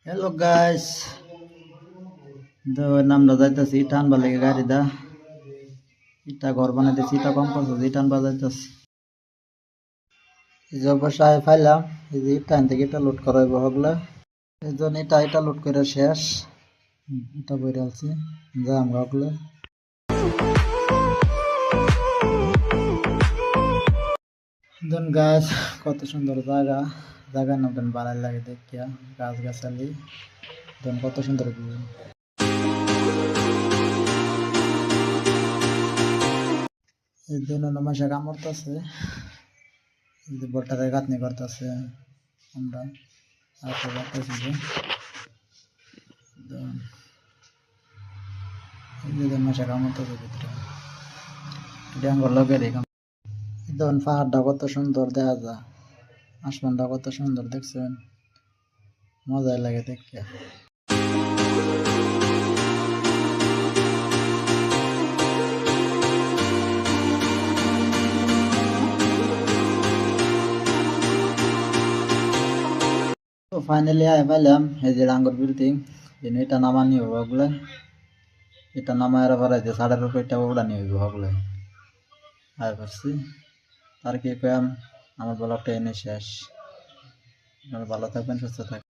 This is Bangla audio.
Hello guys, নামটা যাইতেছি টানবা লেগে গাড়ি দা ইটা ঘর বানাইতেছি ইটা কম করতেছি টানবা যাইতেছি এই যে অবশ্যই ফাইলাম এই যে ইটা থেকে ইটা লোড করা হইব হগলা এই জন্য এটা লোড করে শেষ এটা বইরে আছি যা আমরা হগলা দেন গাছ কত সুন্দর জায়গা নামটান ভালো লাগে দেখিয়া গাছ গাছালি দেন কত সুন্দর ভিউ এই জন্য নমাশা কাম করতেছে বটারে গাঁথনি করতেছে আমরা আসতে যাচ্ছি যে নমাশা কাম করতেছে ভিতরে এটা আমার লগের এই কাম দেখুন পাহাড়টা কত সুন্দর দেখা যায় আসমানটা কত সুন্দর দেখছেন মজাই লাগে দেখতে তো ফাইনালি আই পাইলাম এই যে ডাঙ্গর বিল্ডিং এটা নামানি হইব ওগুলো এটা নামায় আবার যে 5.5 টাকা উড়ানি হইব ওগুলো আয় পারছি আর কি কয়াম আমার ব্লগটা এনে শেষ আপনারা ভালো থাকবেন সুস্থ থাকবেন